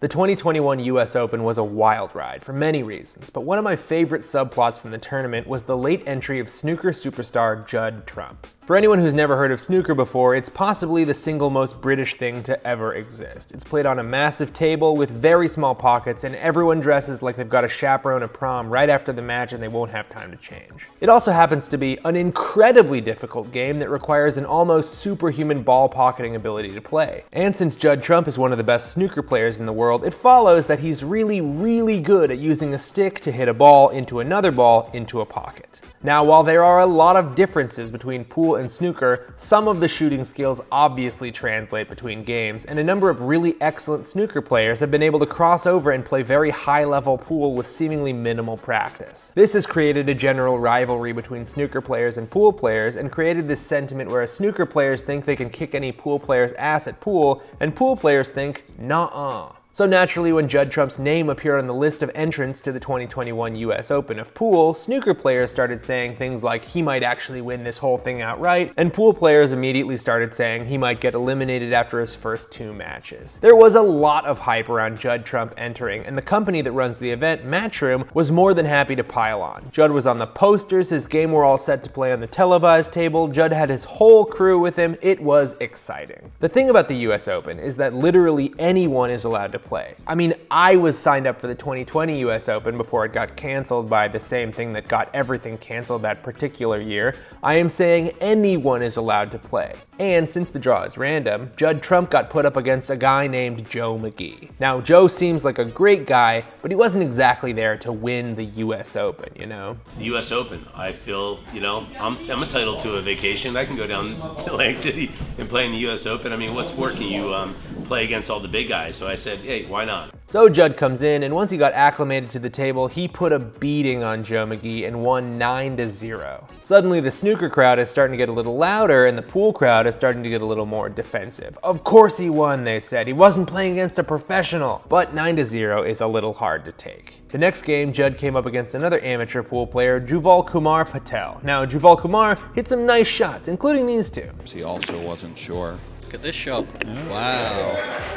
The 2021 US Open was a wild ride for many reasons, but one of my favorite subplots from the tournament was the late entry of snooker superstar Judd Trump. For anyone who's never heard of snooker before, it's possibly the single most British thing to ever exist. It's played on a massive table with very small pockets, and everyone dresses like they've got a chaperone at prom right after the match and they won't have time to change. It also happens to be an incredibly difficult game that requires an almost superhuman ball pocketing ability to play. And since Judd Trump is one of the best snooker players in the world, it follows that he's really good at using a stick to hit a ball into another ball into a pocket. Now, while there are a lot of differences between pool and snooker, some of the shooting skills obviously translate between games, and a number of really excellent snooker players have been able to cross over and play very high-level pool with seemingly minimal practice. This has created a general rivalry between snooker players and pool players, and created this sentiment where snooker players think they can kick any pool player's ass at pool, and pool players think, nah-uh. So naturally, when Judd Trump's name appeared on the list of entrants to the 2021 US Open of pool, snooker players started saying things like he might actually win this whole thing outright, and pool players immediately started saying he might get eliminated after his first 2 matches. There was a lot of hype around Judd Trump entering, and the company that runs the event, Matchroom, was more than happy to pile on. Judd was on the posters, his game were all set to play on the televised table, Judd had his whole crew with him. It was exciting. The thing about the US Open is that literally anyone is allowed to play. I mean, I was signed up for the 2020 US Open before it got canceled by the same thing that got everything canceled that particular year. I am saying anyone is allowed to play. And since the draw is random, Judd Trump got put up against a guy named Joe McGee. Now, Joe seems like a great guy, but he wasn't exactly there to win the US Open, you know? The US Open, I feel, I'm entitled to a vacation. I can go down to Atlantic City and play in the US Open. I mean, what sport can you play against all the big guys? So I said, hey, why not? So Judd comes in, and once he got acclimated to the table, he put a beating on Joe McGee and won 9-0. Suddenly, the snooker crowd is starting to get a little louder, and the pool crowd is starting to get a little more defensive. Of course he won, they said. He wasn't playing against a professional. But 9-0 is a little hard to take. The next game, Judd came up against another amateur pool player, Juval Kumar Patel. Now, Juval Kumar hit some nice shots, including these two. He also wasn't sure. Look at this shot. Wow.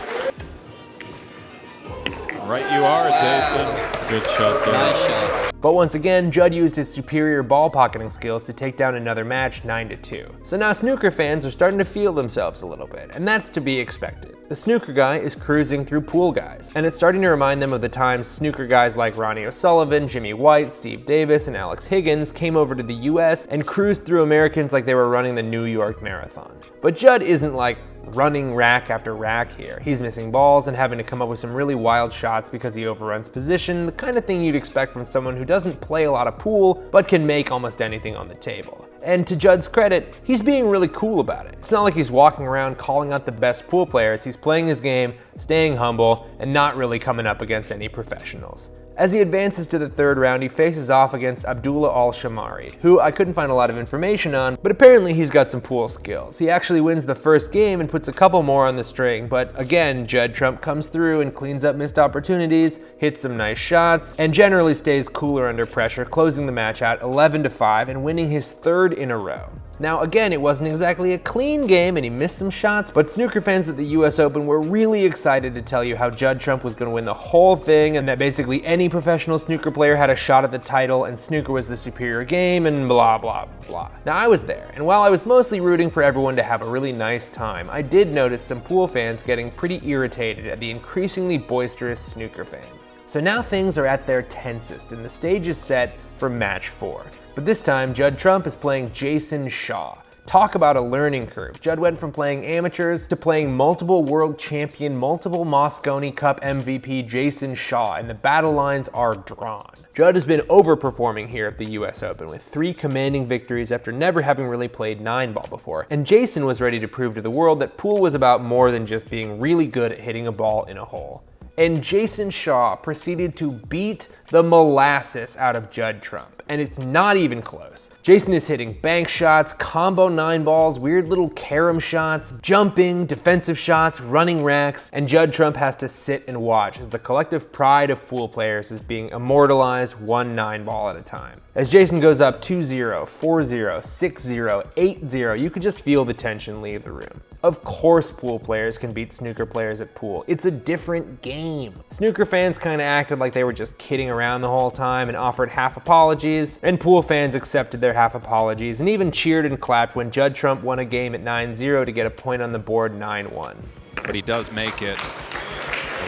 Right you are, Jayson. Good shot there. Nice shot. But once again, Judd used his superior ball pocketing skills to take down another match 9-2. So now snooker fans are starting to feel themselves a little bit, and that's to be expected. The snooker guy is cruising through pool guys, and it's starting to remind them of the times snooker guys like Ronnie O'Sullivan, Jimmy White, Steve Davis, and Alex Higgins came over to the US and cruised through Americans like they were running the New York Marathon. But Judd isn't like running rack after rack here. He's missing balls and having to come up with some really wild shots because he overruns position, the kind of thing you'd expect from someone who doesn't play a lot of pool, but can make almost anything on the table. And to Judd's credit, he's being really cool about it. It's not like he's walking around calling out the best pool players. He's playing his game, staying humble, and not really coming up against any professionals. As he advances to the 3rd round, he faces off against Abdullah Al-Shamari, who I couldn't find a lot of information on, but apparently he's got some pool skills. He actually wins the first game and puts a couple more on the string, but again, Judd Trump comes through and cleans up missed opportunities, hits some nice shots, and generally stays cooler under pressure, closing the match out 11-5 and winning his 3rd in a row. Now again, it wasn't exactly a clean game and he missed some shots, but snooker fans at the US Open were really excited to tell you how Judd Trump was going to win the whole thing and that basically any professional snooker player had a shot at the title and snooker was the superior game and blah blah blah. Now I was there, and while I was mostly rooting for everyone to have a really nice time, I did notice some pool fans getting pretty irritated at the increasingly boisterous snooker fans. So now things are at their tensest and the stage is set for match 4. But this time, Judd Trump is playing Jayson Shaw. Talk about a learning curve. Judd went from playing amateurs to playing multiple world champion, multiple Mosconi Cup MVP Jayson Shaw, and the battle lines are drawn. Judd has been overperforming here at the US Open with 3 commanding victories after never having really played 9-ball before, and Jayson was ready to prove to the world that pool was about more than just being really good at hitting a ball in a hole. And Jayson Shaw proceeded to beat the molasses out of Judd Trump, and it's not even close. Jayson is hitting bank shots, combo 9-balls, weird little carom shots, jumping, defensive shots, running racks, and Judd Trump has to sit and watch as the collective pride of pool players is being immortalized 1 9-ball at a time. As Jayson goes up 2-0, 4-0, 6-0, 8-0, you could just feel the tension leave the room. Of course pool players can beat snooker players at pool. It's a different game. Snooker fans kind of acted like they were just kidding around the whole time and offered half apologies, and pool fans accepted their half apologies and even cheered and clapped when Judd Trump won a game at 9-0 to get a point on the board 9-1. But he does make it.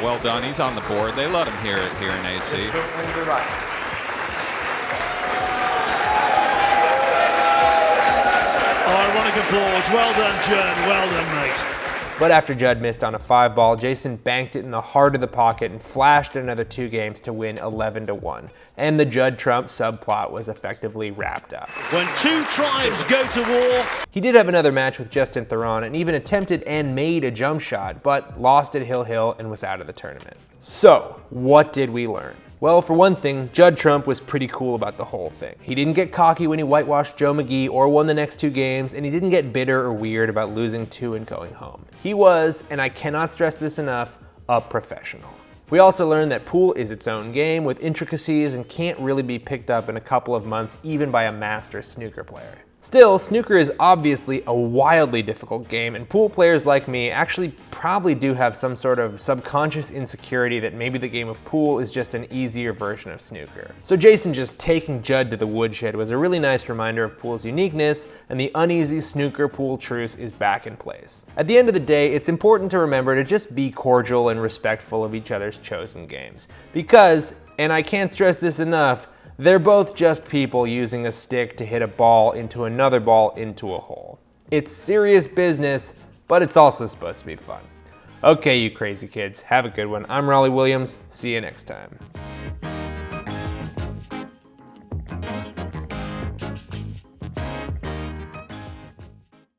Well done, he's on the board. They let him hear it here in AC. Ironic applause. Well done, Judd. Well done, mate. But after Judd missed on a 5-ball, Jayson banked it in the heart of the pocket and flashed another 2 games to win 11-1. And the Judd Trump subplot was effectively wrapped up. When 2 tribes go to war. He did have another match with Justin Theron and even attempted and made a jump shot, but lost at Hill Hill and was out of the tournament. So, what did we learn? Well, for one thing, Judd Trump was pretty cool about the whole thing. He didn't get cocky when he whitewashed Joe McGee or won the next 2 games, and he didn't get bitter or weird about losing 2 and going home. He was, and I cannot stress this enough, a professional. We also learned that pool is its own game with intricacies and can't really be picked up in a couple of months even by a master snooker player. Still, snooker is obviously a wildly difficult game, and pool players like me actually probably do have some sort of subconscious insecurity that maybe the game of pool is just an easier version of snooker. So Jayson just taking Judd to the woodshed was a really nice reminder of pool's uniqueness, and the uneasy snooker pool truce is back in place. At the end of the day, it's important to remember to just be cordial and respectful of each other's chosen games. Because, and I can't stress this enough, they're both just people using a stick to hit a ball into another ball into a hole. It's serious business, but it's also supposed to be fun. Okay, you crazy kids, have a good one. I'm Raleigh Williams. See you next time.